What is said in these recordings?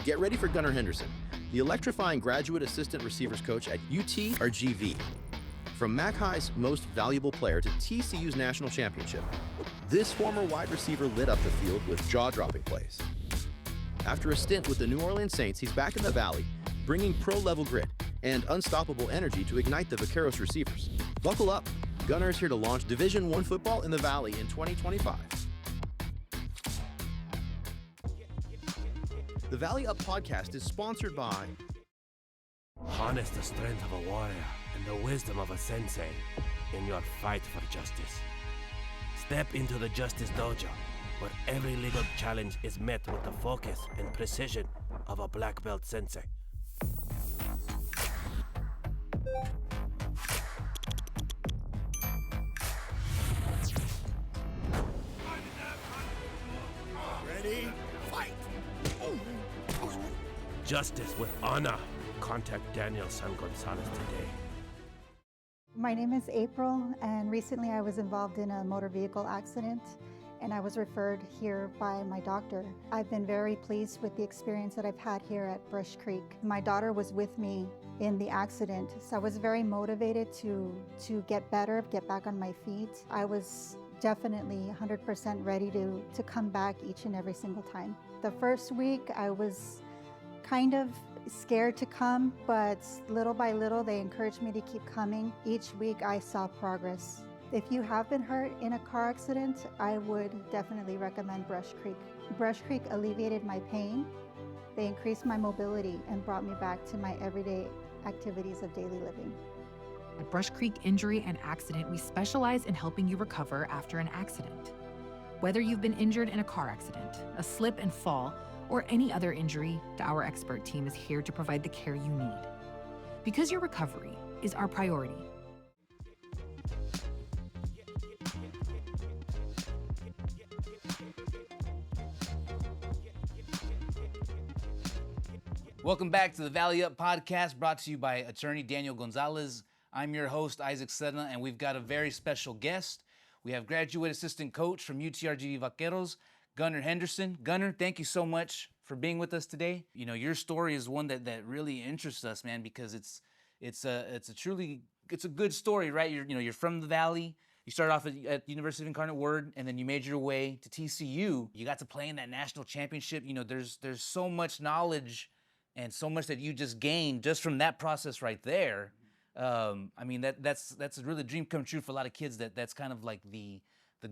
Get ready for Gunnar Henderson, the electrifying graduate assistant receivers coach at UTRGV. From McHi's most valuable player to TCU's national championship, this former wide receiver lit up the field with jaw-dropping plays. After a stint with the New Orleans Saints, he's back in the Valley, bringing pro-level grit and unstoppable energy to ignite the Vaqueros receivers. Buckle up. Gunnar is here to launch Division I football in the Valley in 2025. The Valley Up podcast is sponsored by... Harness the strength of a warrior and the wisdom of a sensei in your fight for justice. Step into the Justice Dojo, where every legal challenge is met with the focus and precision of a black belt sensei. Ready? Fight! Justice with honor. Contact Daniel Gonzalez today. My name is April, and recently I was involved in a motor vehicle accident, and I was referred here by my doctor. I've been very pleased with the experience that I've had here at Brush Creek. My daughter was with me in the accident, so I was very motivated to get better, get back on my feet. I was definitely 100% ready to come back each and every single time. The first week I was kind of scared to come, but little by little they encouraged me to keep coming. Each week I saw progress. If you have been hurt in a car accident, I would definitely recommend Brush Creek. Brush Creek alleviated my pain. They increased my mobility and brought me back to my everyday activities of daily living. At Brush Creek Injury and Accident, we specialize in helping you recover after an accident. Whether you've been injured in a car accident, a slip and fall, or any other injury, our expert team is here to provide the care you need. Because your recovery is our priority. Welcome back to the Valley Up podcast, brought to you by Attorney Daniel Gonzalez. I'm your host, Isaac Sedna, and we've got a very special guest. We have graduate assistant coach from UTRGV Vaqueros, Gunnar Henderson. Gunnar, thank you so much for being with us today. You know, your story is one that really interests us, man, because it's a good story, right? You're from the Valley. You started off at University of Incarnate Word, and then you made your way to TCU. You got to play in that national championship. You know, there's so much knowledge and so much that you just gained just from that process right there. I mean, that's really a dream come true for a lot of kids. That's kind of like the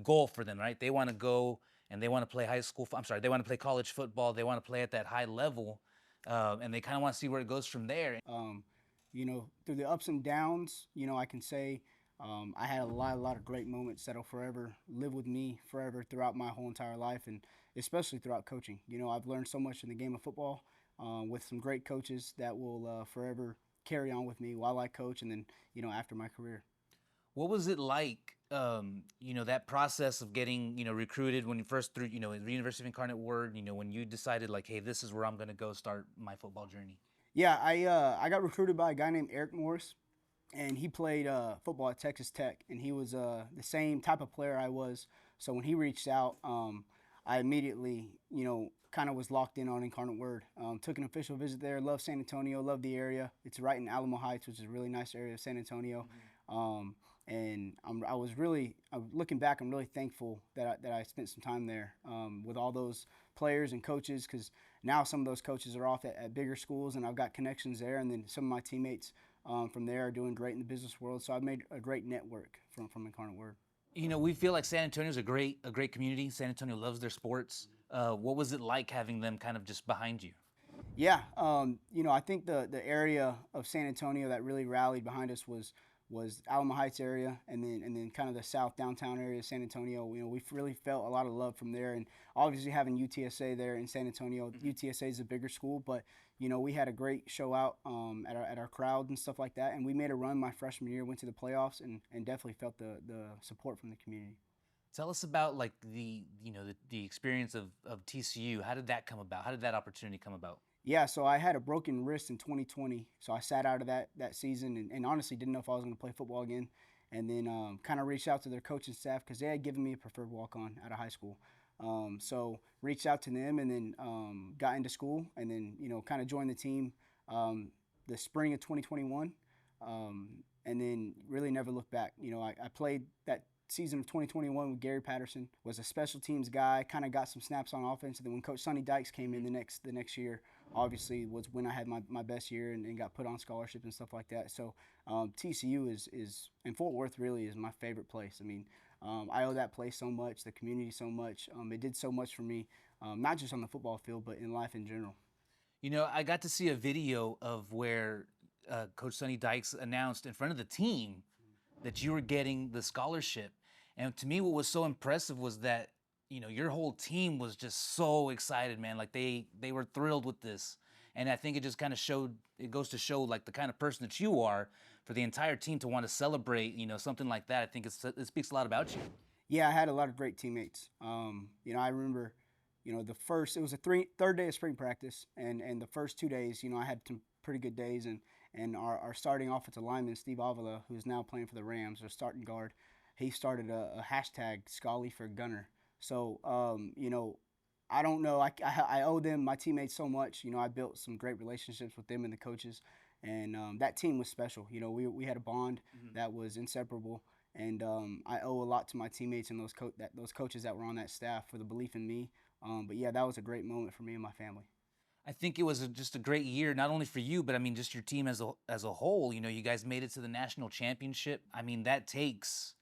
goal for them, right? They want to go and they want to play they want to play college football. They want to play at that high level, and they kind of want to see where it goes from there. Through the ups and downs, I can say I had a lot of great moments that'll forever live with me forever throughout my whole entire life, and especially throughout coaching. I've learned so much in the game of football with some great coaches that will forever carry on with me while I coach and then, after my career. What was it like, that process of getting, recruited when you first through, the University of Incarnate Word, when you decided like, hey, this is where I'm going to go start my football journey? Yeah, I got recruited by a guy named Eric Morris, and he played football at Texas Tech, and he was the same type of player I was. So when he reached out, I immediately, kind of was locked in on Incarnate Word. Took an official visit there, loved San Antonio, loved the area. It's right in Alamo Heights, which is a really nice area of San Antonio. Mm-hmm. And I was looking back, I'm really thankful that I spent some time there with all those players and coaches, because now some of those coaches are off at bigger schools, and I've got connections there, and then some of my teammates from there are doing great in the business world. So I've made a great network from Incarnate Word. We feel like San Antonio is a great community. San Antonio loves their sports. What was it like having them kind of just behind you? Yeah, I think the area of San Antonio that really rallied behind us was Alamo Heights area, and then kind of the south downtown area of San Antonio. We really felt a lot of love from there, and obviously having UTSA there in San Antonio. Mm-hmm. UTSA is a bigger school, but we had a great show out at our crowd and stuff like that, and we made a run my freshman year, went to the playoffs, and definitely felt the support from the community. Tell us about like the experience of TCU. How did that come about? How did that opportunity come about? Yeah, so I had a broken wrist in 2020, so I sat out of that season and honestly didn't know if I was going to play football again. And then kind of reached out to their coaching staff because they had given me a preferred walk-on out of high school. So reached out to them and then got into school and then, kind of joined the team the spring of 2021 and then really never looked back. I played that season of 2021 with Gary Patterson, was a special teams guy, kind of got some snaps on offense. And then when Coach Sonny Dykes came in the next year, obviously was when I had my best year and got put on scholarship and stuff like that. So TCU is and Fort Worth really is my favorite place. I mean, I owe that place so much, the community so much. It did so much for me, not just on the football field, but in life in general. I got to see a video of where Coach Sonny Dykes announced in front of the team that you were getting the scholarship. And to me, what was so impressive was that, your whole team was just so excited, man. Like they were thrilled with this. And I think it just kind of it goes to show like the kind of person that you are for the entire team to want to celebrate, something like that. I think it speaks a lot about you. Yeah, I had a lot of great teammates. I remember, it was a third day of spring practice, and the first 2 days, I had some pretty good days, and our starting offensive lineman, Steve Avila, who's now playing for the Rams, our starting guard, he started a hashtag Scully for Gunnar. So, I don't know. I owe them, my teammates, so much. I built some great relationships with them and the coaches, and that team was special. We had a bond that was inseparable, and I owe a lot to my teammates and those coaches that were on that staff for the belief in me. But yeah, that was a great moment for me and my family. I think it was just a great year, not only for you, but I mean, just your team as a whole. You guys made it to the national championship. I mean, that takes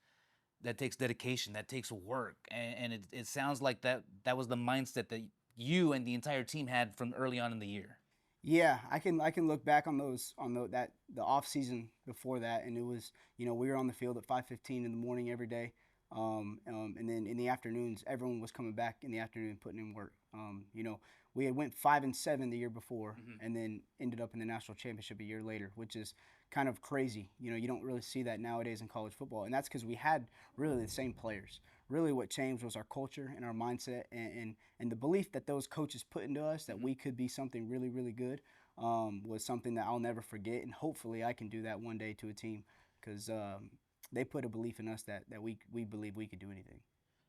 dedication, that takes work, and it sounds like that was the mindset that you and the entire team had from early on in the year. Yeah, I can look back on the off season before that, and it was, we were on the field at 5:15 in the morning every day, and then in the afternoons everyone was coming back in the afternoon putting in work. We had went 5-7 the year before, and then ended up in the national championship a year later, which is kind of crazy. You don't really see that nowadays in college football, and that's because we had really the same players. Really what changed was our culture and our mindset and the belief that those coaches put into us that we could be something really, really good was something that I'll never forget, and hopefully I can do that one day to a team because they put a belief in us that we believe we could do anything.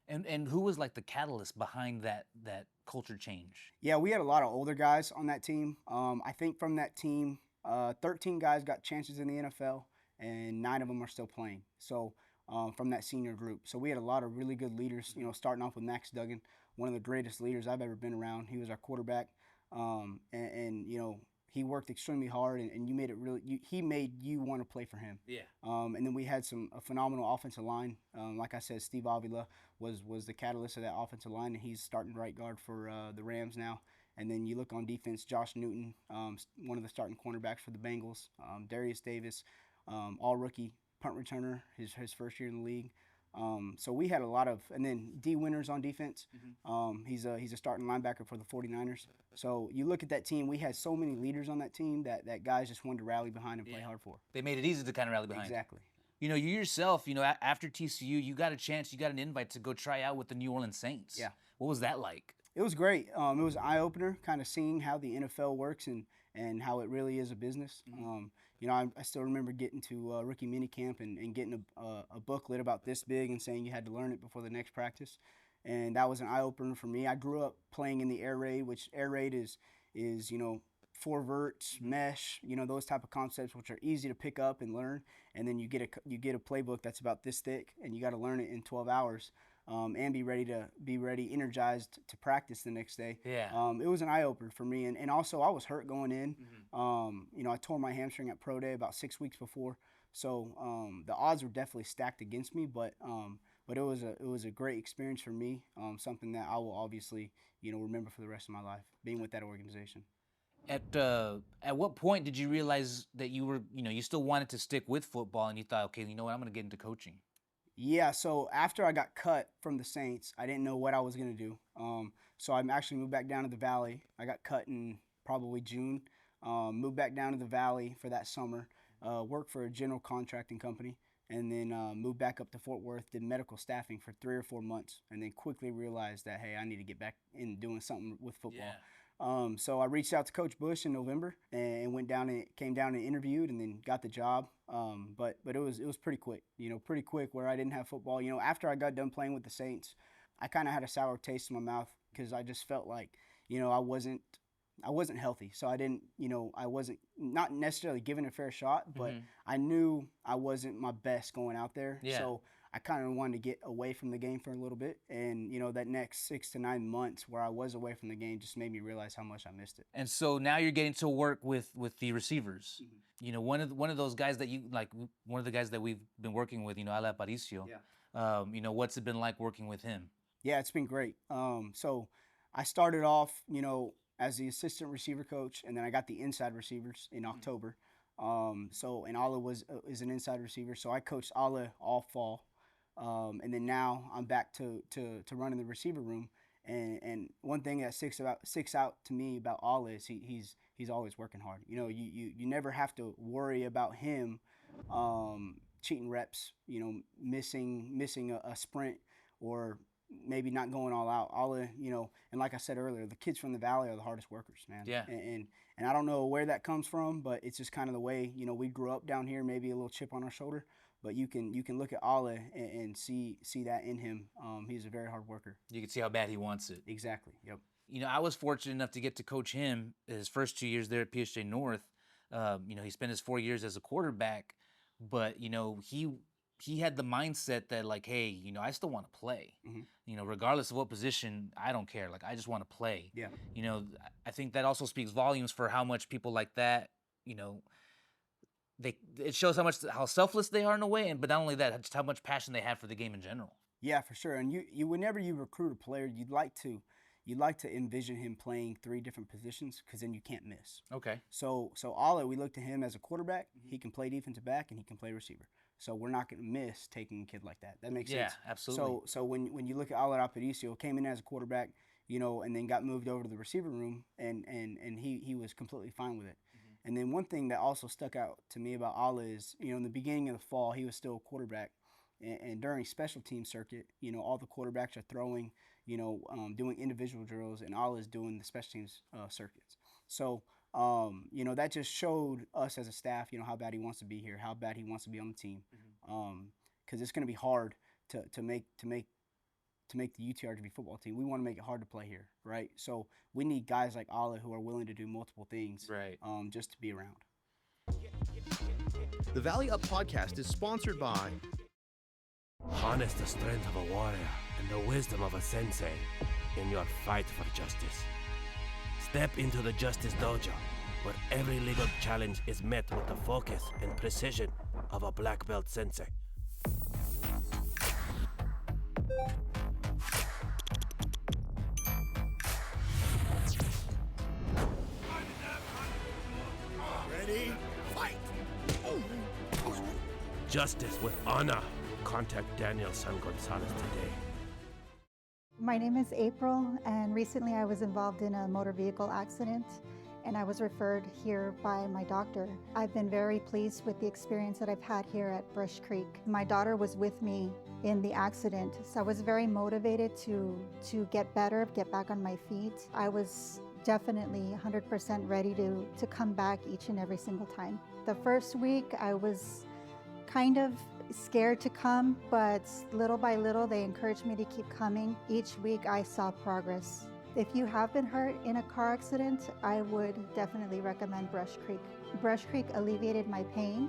And who was like the catalyst behind that culture change? Yeah, we had a lot of older guys on that team. I think from that team, 13 guys got chances in the NFL, and 9 of them are still playing. So from that senior group. So we had a lot of really good leaders, starting off with Max Duggan, one of the greatest leaders I've ever been around. He was our quarterback, and he worked extremely hard, and he made you want to play for him. Yeah. And then we had a phenomenal offensive line. Like I said, Steve Avila was the catalyst of that offensive line, and he's starting right guard for the Rams now. And then you look on defense, Josh Newton, one of the starting cornerbacks for the Bengals, Darius Davis, all rookie punt returner, his first year in the league. So we had a lot of, and then D Winters on defense. He's a starting linebacker for the 49ers. So you look at that team, we had so many leaders on that team that guys just wanted to rally behind and play hard for. They made it easy to kind of rally behind. Exactly. You yourself, after TCU, you got an invite to go try out with the New Orleans Saints. Yeah. What was that like? It was great. It was an eye-opener, kind of seeing how the NFL works and how it really is a business. I still remember getting to rookie minicamp and getting a booklet about this big and saying you had to learn it before the next practice. And that was an eye-opener for me. I grew up playing in the air raid, which air raid is 4 verts, mesh, those type of concepts which are easy to pick up and learn. And then you get a playbook that's about this thick, and you got to learn it in 12 hours. And be ready, energized to practice the next day. Yeah. It was an eye-opener for me. And also, I was hurt going in. I tore my hamstring at Pro Day about 6 weeks before. So the odds were definitely stacked against me. But it was a great experience for me, something that I will obviously, remember for the rest of my life, being with that organization. At what point did you realize that you were, you still wanted to stick with football and you thought, okay, you know what, I'm going to get into coaching? Yeah, so after I got cut from the Saints, I didn't know what I was going to do. So I actually moved back down to the Valley. I got cut in probably June. Moved back down to the Valley for that summer. Worked for a general contracting company. And then moved back up to Fort Worth, did medical staffing for 3 or 4 months. And then quickly realized that, hey, I need to get back in doing something with football. Yeah. So I reached out to Coach Bush in November and came down and interviewed and then got the job. But it was pretty quick, where I didn't have football. After I got done playing with the Saints I kind of had a sour taste in my mouth because I just felt like, I wasn't healthy. So I didn't, I wasn't not necessarily given a fair shot, but I knew I wasn't my best going out there. Yeah. So I kind of wanted to get away from the game for a little bit. And, that next 6 to 9 months where I was away from the game just made me realize how much I missed it. And so now you're getting to work with the receivers. One of those guys that one of the guys that we've been working with, Ale Aparicio. Yeah. What's it been like working with him? Yeah, it's been great. So I started off, as the assistant receiver coach, and then I got the inside receivers in October. And Ale is an inside receiver, so I coached Ale all fall. And then now I'm back to running the receiver room. And one thing that sticks out to me about Ale is he's always working hard. You never have to worry about him cheating reps, missing a sprint or maybe not going all out. And like I said earlier, the kids from the Valley are the hardest workers, man. Yeah. And I don't know where that comes from, but it's just kind of the way, we grew up down here, maybe a little chip on our shoulder. But you can look at Ale and see that in him. He's a very hard worker. You can see how bad he wants it. Exactly. Yep. I was fortunate enough to get to coach him his first 2 years there at PSJ North. He spent his 4 years as a quarterback, but he had the mindset that like, hey, I still want to play. Regardless of what position, I don't care. Like, I just want to play. Yeah. I think that also speaks volumes for how much people like that, it shows how selfless they are in a way, but not only that, just how much passion they have for the game in general. Yeah, for sure. And you whenever you recruit a player, you'd like to envision him playing 3 different positions because then you can't miss. Okay. So Ale, we look to him as a quarterback. He can play defensive back and he can play receiver. So we're not going to miss taking a kid like that. That makes sense. Yeah, absolutely. So when you look at Ale Aparicio, came in as a quarterback, and then got moved over to the receiver room, and he was completely fine with it. And then one thing that also stuck out to me about Ale is, in the beginning of the fall, he was still a quarterback. And during special team circuit, all the quarterbacks are throwing, doing individual drills, and Ale is doing the special teams circuits. So, that just showed us as a staff, how bad he wants to be here, how bad he wants to be on the team. Because it's going to be hard to make the UTRGV football team. We want to make it hard to play here, right? So we need guys like Ale who are willing to do multiple things, right? Just to be around. The Valley Up podcast is sponsored by Harness the strength of a warrior and the wisdom of a sensei in your fight for justice. Step into the Justice Dojo, where every legal challenge is met with the focus and precision of a black belt sensei. Ready? Fight! Justice with honor. Contact Daniel Gonzalez today. My name is April, and recently I was involved in a motor vehicle accident, and I was referred here by my doctor. I've been very pleased with the experience that I've had here at Brush Creek. My daughter was with me in the accident, so I was very motivated to get better, get back on my feet. I was definitely 100% ready to come back each and every single time. The first week I was kind of scared to come, but little by little they encouraged me to keep coming. Each week I saw progress. If you have been hurt in a car accident, I would definitely recommend Brush Creek. Brush Creek alleviated my pain.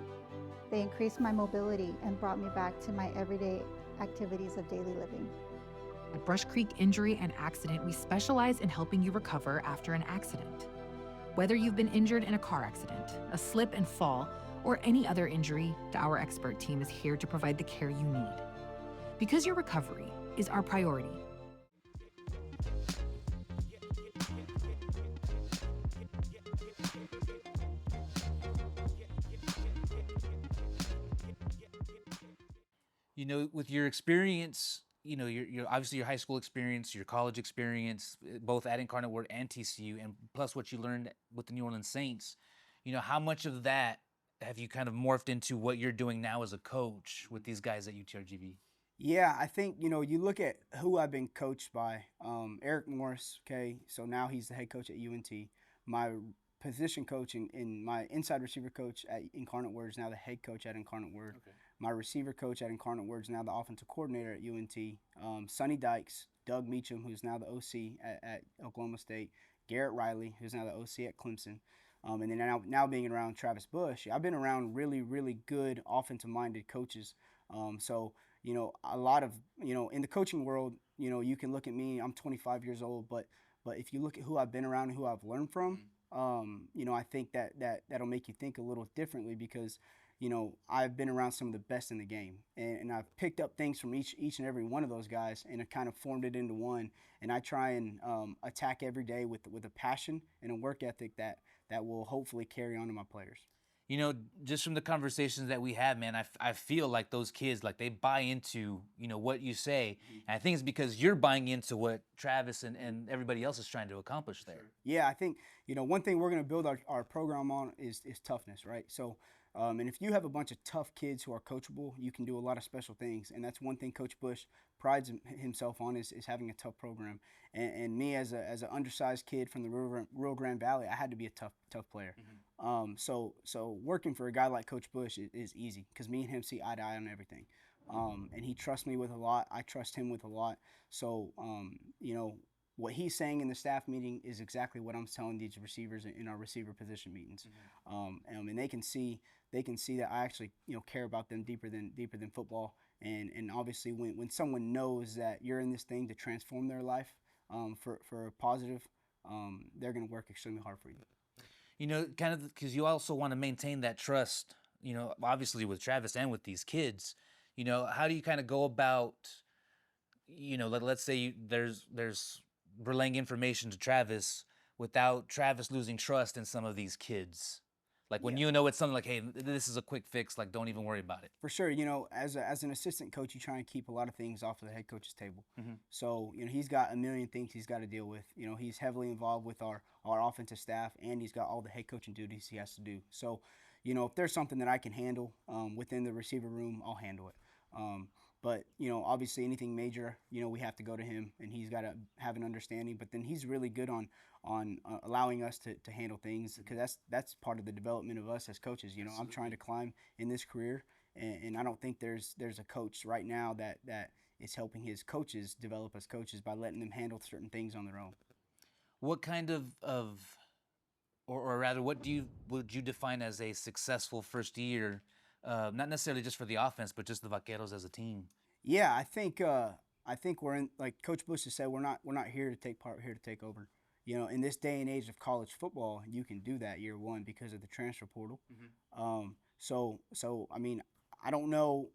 They increased my mobility and brought me back to my everyday activities of daily living. At Brush Creek Injury and Accident, we specialize in helping you recover after an accident. Whether you've been injured in a car accident, a slip and fall, or any other injury, our expert team is here to provide the care you need. Because your recovery is our priority. With your experience, your obviously your high school experience, your college experience, both at Incarnate Word and TCU, and plus what you learned with the New Orleans Saints, how much of that have you kind of morphed into what you're doing now as a coach with these guys at UTRGV? Yeah, I think, you look at who I've been coached by. Eric Morris, okay, so now he's the head coach at UNT. My position coach and my inside receiver coach at Incarnate Word is now the head coach at Incarnate Word. Okay. My receiver coach at Incarnate Word is now the offensive coordinator at UNT. Sonny Dykes Doug Meacham, who's now the OC at Oklahoma State, Garrett Riley, who's now the OC at Clemson, and then now being around Travis Bush, I've been around really, really good offensive-minded coaches. So, a lot of, in the coaching world, you can look at me, I'm 25 years old, but if you look at who I've been around and who I've learned from, I think that'll make you think a little differently because, I've been around some of the best in the game, and I've picked up things from each and every one of those guys, and I kind of formed it into one. And I try and attack every day with a passion and a work ethic that will hopefully carry on to my players. Just from the conversations that we have, man, I feel like those kids, like they buy into, what you say. And I think it's because you're buying into what Travis and everybody else is trying to accomplish there. Yeah, I think, one thing we're going to build our program on is toughness, right? So, and if you have a bunch of tough kids who are coachable, you can do a lot of special things. And that's one thing Coach Bush prides himself on is having a tough program. And me as an undersized kid from the Rio Grande Valley, I had to be a tough player. So working for a guy like Coach Bush is easy because me and him see eye to eye on everything. And he trusts me with a lot. I trust him with a lot. So, what he's saying in the staff meeting is exactly what I'm telling these receivers in our receiver position meetings. And they can see that I actually care about them deeper than football. And obviously when someone knows that you're in this thing to transform their life for a positive, they're going to work extremely hard for you. Kind of because you also want to maintain that trust, obviously with Travis and with these kids. How do you kind of go about, let's say there's relaying information to Travis without Travis losing trust in some of these kids? Like when it's something like, hey, this is a quick fix, like don't even worry about it. For sure, as an assistant coach, you try and keep a lot of things off of the head coach's table. So, he's got a million things he's got to deal with. He's heavily involved with our offensive staff, and he's got all the head coaching duties he has to do. So, if there's something that I can handle within the receiver room, I'll handle it. But, obviously anything major, we have to go to him, and he's got to have an understanding. But then he's really good on allowing us to handle things because that's part of the development of us as coaches. I'm trying to climb in this career, and I don't think there's a coach right now that is helping his coaches develop as coaches by letting them handle certain things on their own. What kind of or rather, what would you define as a successful first year? Not necessarily just for the offense, but just the Vaqueros as a team. Yeah, I think we're in, like Coach Bush has said, we're not here to take part, we're here to take over. In this day and age of college football, you can do that year one because of the transfer portal. So I mean, I don't know,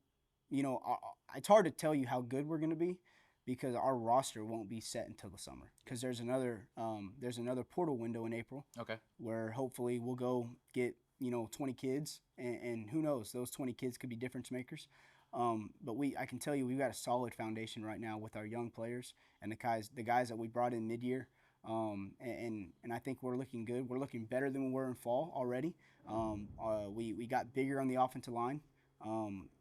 it's hard to tell you how good we're going to be because our roster won't be set until the summer because there's another portal window in April. Okay. Where hopefully we'll go get 20 kids, and who knows, those 20 kids could be difference makers. But I can tell you we've got a solid foundation right now with our young players and the guys that we brought in mid-year. And I think we're looking good. We're looking better than we were in fall already. We got bigger on the offensive line.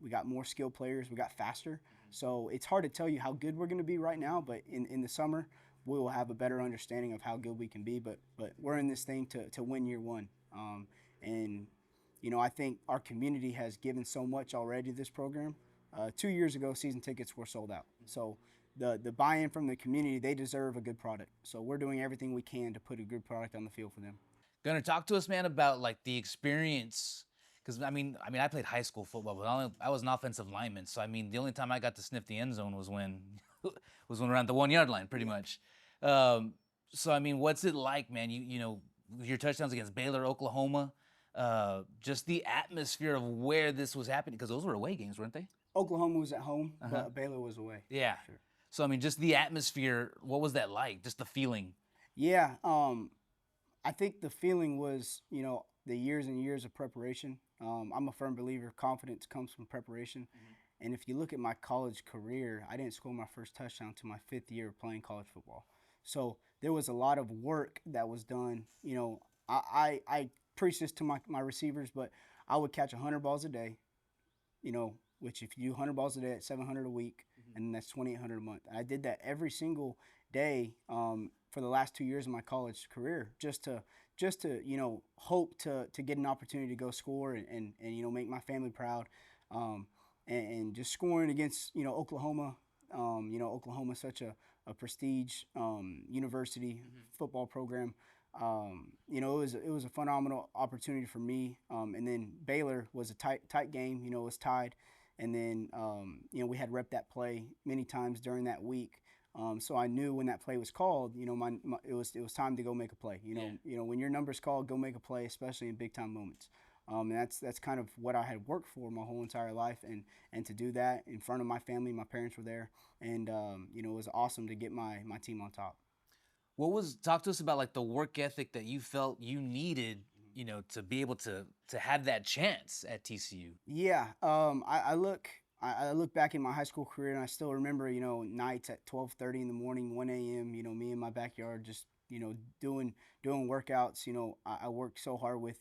We got more skilled players. We got faster. So it's hard to tell you how good we're going to be right now, but in the summer we will have a better understanding of how good we can be. But we're in this thing to win year one. And I think our community has given so much already to this program. 2 years ago, season tickets were sold out. So the buy-in from the community, they deserve a good product. So we're doing everything we can to put a good product on the field for them. Gunnar, talk to us, man, about like the experience. Because I mean, I played high school football, but I was an offensive lineman. So I mean, the only time I got to sniff the end zone was when we're around the 1 yard line, pretty much. So I mean, what's it like, man? Your touchdowns against Baylor, Oklahoma. Just the atmosphere of where this was happening, because those were away games, weren't they? Oklahoma was at home, but Baylor was away. Yeah. Sure. So, I mean, just the atmosphere, what was that like? Just the feeling? Yeah. I think the feeling was, the years and years of preparation. I'm a firm believer confidence comes from preparation. And if you look at my college career, I didn't score my first touchdown until my 5th year of playing college football. So there was a lot of work that was done. I preach this to my receivers, but I would catch 100 balls a day, which if you do 100 balls a day, that's 700 a week, and that's 2,800 a month. And I did that every single day for the last 2 years of my college career, just to hope to get an opportunity to go score and make my family proud, and just scoring against Oklahoma. Oklahoma's such a a prestige university football program. You know, it was a phenomenal opportunity for me. And then Baylor was a tight game. You know, it was tied. And then, you know, we had rep that play many times during that week. So I knew when that play was called, you know, it was time to go make a play. You know, when your number's called, go make a play, especially in big time moments. And that's kind of what I had worked for my whole entire life, and to do that in front of my family, my parents were there, and you know, it was awesome to get my team on top. Talk to us about like the work ethic that you felt you needed, you know, to be able to have that chance at TCU. Yeah, I look back in my high school career, and I still remember, you know, nights at 12:30 in the morning, 1 a.m. You know, me in my backyard just, you know, doing workouts. You know, I worked so hard with,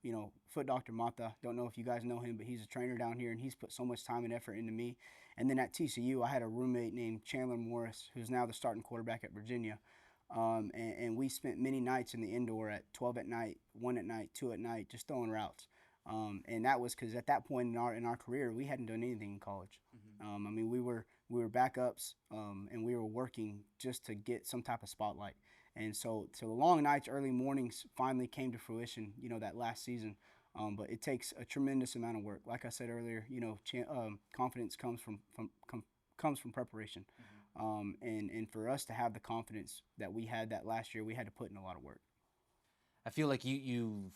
you know, Foot Doctor Mata. Don't know if you guys know him, but he's a trainer down here, and he's put so much time and effort into me. And then at TCU, I had a roommate named Chandler Morris, who's now the starting quarterback at Virginia. And we spent many nights in the indoor at 12 at night, 1 at night, 2 at night, just throwing routes. And that was because at that point in our career, we hadn't done anything in college. I mean, we were backups, and we were working just to get some type of spotlight. And so the long nights, early mornings finally came to fruition, you know, that last season. But it takes a tremendous amount of work. Like I said earlier, you know, confidence comes from preparation. And for us to have the confidence that we had that last year, we had to put in a lot of work. I feel like you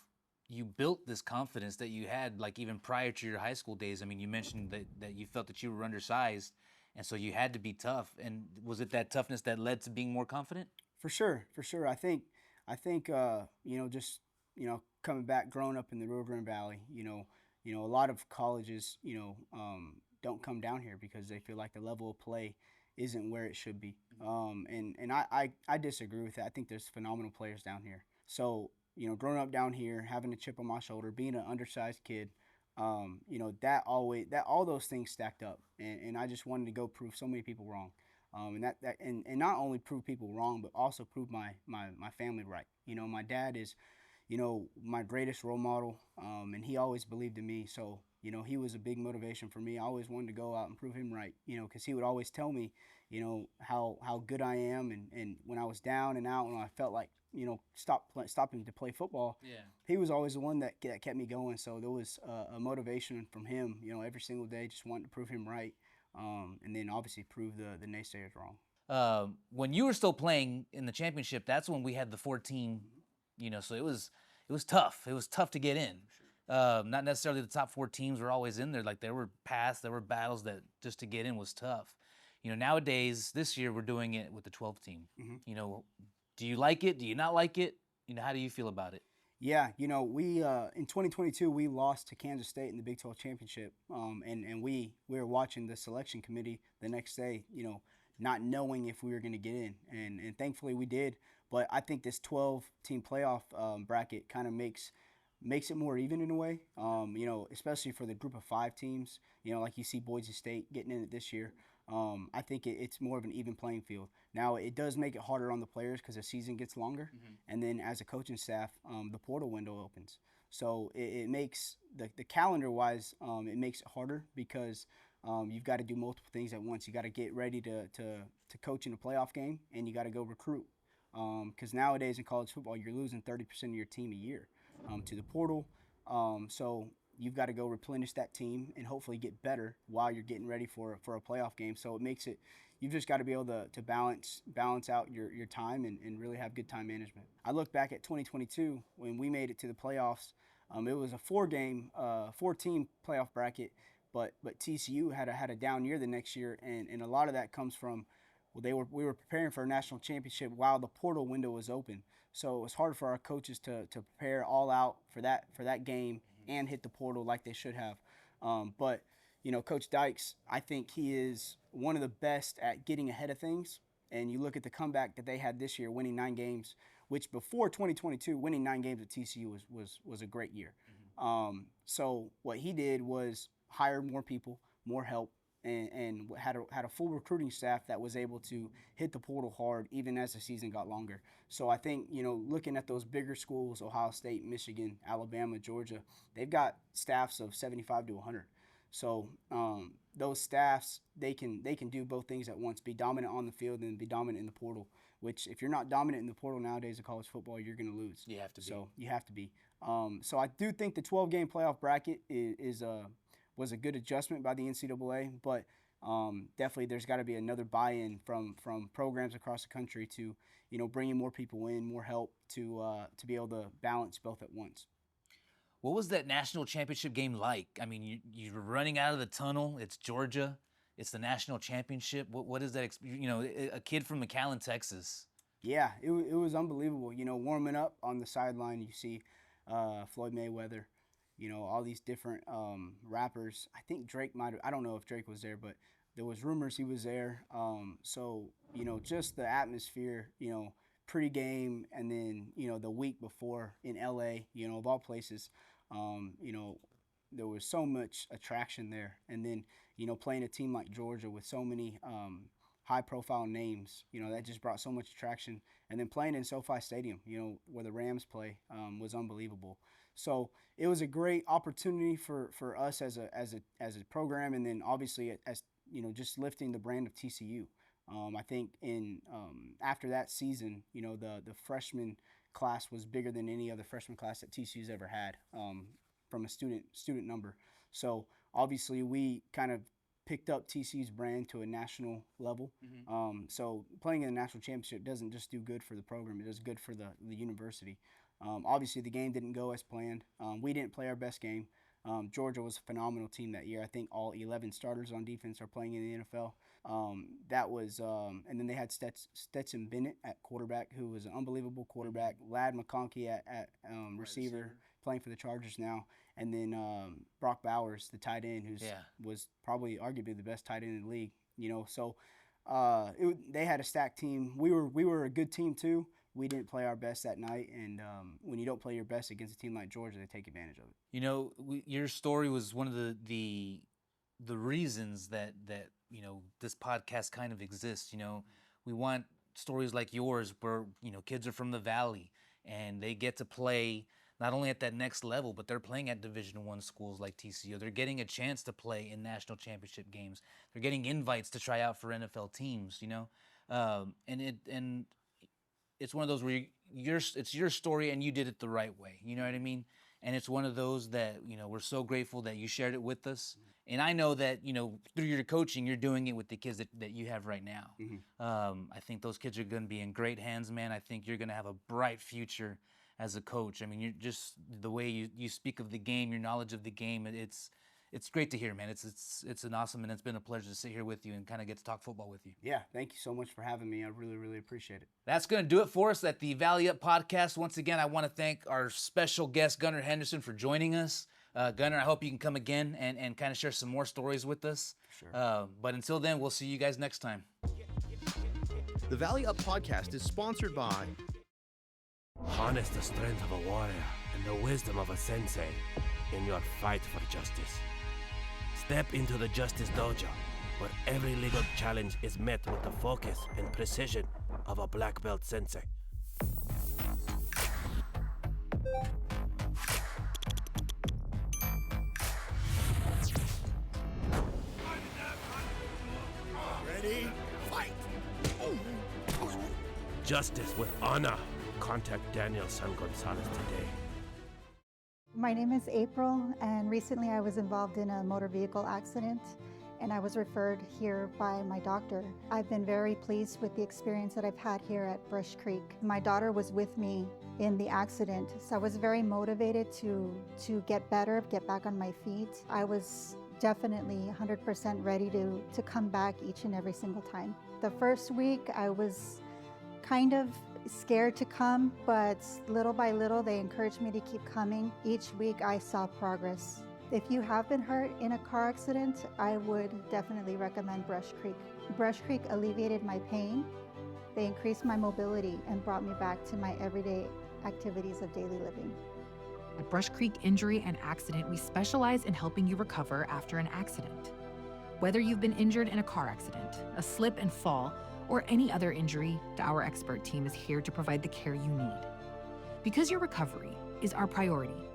built this confidence that you had, like even prior to your high school days. I mean, you mentioned that you felt that you were undersized, and so you had to be tough. And was it that toughness that led to being more confident? For sure. I think you know, just, you know, coming back, growing up in the Rio Grande Valley, you know, a lot of colleges, you know, don't come down here because they feel like the level of play isn't where it should be. And I disagree with that. I think there's phenomenal players down here. So, you know, growing up down here, having a chip on my shoulder, being an undersized kid, you know, all those things stacked up, and I just wanted to go prove so many people wrong. And not only prove people wrong, but also prove my family right. You know, my dad is, you know, my greatest role model, and he always believed in me. So, you know, he was a big motivation for me. I always wanted to go out and prove him right, you know, because he would always tell me, you know, how good I am, and when I was down and out, when I felt like, you know, stopping to play football, he was always the one that kept me going. So there was a motivation from him, you know, every single day, just wanting to prove him right. And then obviously prove the naysayers wrong. When you were still playing in the championship, that's when we had the 14, you know, so it was tough. It was tough to get in. Not necessarily the top 4 teams were always in there. Like there were battles that just to get in was tough. You know, nowadays, this year we're doing it with the 12 team. You know, do you like it? Do you not like it? You know, how do you feel about it? Yeah, you know, we in 2022 we lost to Kansas State in the Big 12 championship, and we were watching the selection committee the next day, you know, not knowing if we were going to get in, and thankfully we did. But I think this 12-team playoff bracket kind of makes it more even in a way, you know, especially for the group of 5 teams. You know, like you see Boise State getting in it this year. I think it's more of an even playing field. Now, it does make it harder on the players because the season gets longer, and then as a coaching staff, the portal window opens. So it makes, the calendar-wise, it makes it harder because you've got to do multiple things at once. You got to get ready to coach in a playoff game, and you got to go recruit. Because nowadays in college football, you're losing 30% of your team a year to the portal. So you've got to go replenish that team and hopefully get better while you're getting ready for a playoff game. So it makes it, you've just got to be able to balance out your time and really have good time management. I look back at 2022 when we made it to the playoffs. It was a 4-team playoff bracket, but TCU had a down year the next year, and a lot of that comes from, well, we were preparing for a national championship while the portal window was open. So it was hard for our coaches to prepare all out for that game and hit the portal like they should have. But you know, Coach Dykes, I think he is one of the best at getting ahead of things. And you look at the comeback that they had this year, winning 9 games, which before 2022, winning 9 games at TCU was a great year. So what he did was hire more people, more help, and had a full recruiting staff that was able to hit the portal hard even as the season got longer. So I think, you know, looking at those bigger schools, Ohio State, Michigan, Alabama, Georgia, they've got staffs of 75 to 100. So those staffs, they can do both things at once: be dominant on the field and be dominant in the portal. Which, if you're not dominant in the portal nowadays in college football, you're going to lose. You have to be. So you have to be. So I do think the 12-game playoff bracket was a good adjustment by the NCAA, but definitely there's got to be another buy-in from programs across the country to, bringing more people in, more help to be able to balance both at once. What was that national championship game like? I mean, you're running out of the tunnel. It's Georgia. It's the national championship. What is that? A kid from McAllen, Texas. Yeah, it was unbelievable. Warming up on the sideline, you see Floyd Mayweather, all these different rappers. I think Drake I don't know if Drake was there, but there was rumors he was there. So, just the atmosphere, pre-game, and then, the week before in LA, of all places, there was so much attraction there. And then, playing a team like Georgia with so many high-profile names, that just brought so much attraction. And then playing in SoFi Stadium, where the Rams play, was unbelievable. So it was a great opportunity for us as a program, and then obviously as just lifting the brand of TCU. I think after that season, the freshman class was bigger than any other freshman class that TCU's ever had from a student number. So obviously we kind of picked up TCU's brand to a national level. Mm-hmm. So playing in the national championship doesn't just do good for the program; it does good for the university. Obviously, the game didn't go as planned. We didn't play our best game. Georgia was a phenomenal team that year. I think all 11 starters on defense are playing in the NFL. And then they had Stetson Bennett at quarterback, who was an unbelievable quarterback. Ladd McConkey at receiver, playing for the Chargers now. And then Brock Bowers, the tight end, was probably arguably the best tight end in the league. So they had a stacked team. We were a good team too. We didn't play our best that night, and when you don't play your best against a team like Georgia, they take advantage of it. Your story was one of the reasons that this podcast kind of exists. We want stories like yours where kids are from the Valley and they get to play not only at that next level, but they're playing at Division I schools like TCU. They're getting a chance to play in national championship games. They're getting invites to try out for NFL teams. And it's one of those where it's your story and you did it the right way. You know what I mean? And it's one of those that, we're so grateful that you shared it with us. And I know that, through your coaching, you're doing it with the kids that you have right now. Mm-hmm. I think those kids are going to be in great hands, man. I think you're going to have a bright future as a coach. I mean, you're just the way you speak of the game, your knowledge of the game, it's great to hear, man. It's an awesome, and it's been a pleasure to sit here with you and kind of get to talk football with you. Yeah, thank you so much for having me. I really, really appreciate it. That's going to do it for us at the Valley Up podcast. Once again, I want to thank our special guest, Gunnar Henderson, for joining us. Gunnar, I hope you can come again and kind of share some more stories with us. Sure. But until then, we'll see you guys next time. The Valley Up podcast is sponsored by Harness the strength of a warrior and the wisdom of a sensei in your fight for justice. Step into the Justice Dojo, where every legal challenge is met with the focus and precision of a black belt sensei. Ready? Fight! Justice with honor. Contact Daniel Gonzalez today. My name is April, and recently I was involved in a motor vehicle accident, and I was referred here by my doctor. I've been very pleased with the experience that I've had here at Brush Creek. My daughter was with me in the accident, so I was very motivated to get better, get back on my feet. I was definitely 100% ready to come back each and every single time. The first week I was kind of scared to come, but little by little they encouraged me to keep coming. Each week I saw progress. If you have been hurt in a car accident, I would definitely recommend Brush Creek. Brush Creek alleviated my pain. They increased my mobility and brought me back to my everyday activities of daily living. At Brush Creek Injury and Accident, we specialize in helping you recover after an accident. Whether you've been injured in a car accident, a slip and fall, or any other injury, our expert team is here to provide the care you need. Because your recovery is our priority,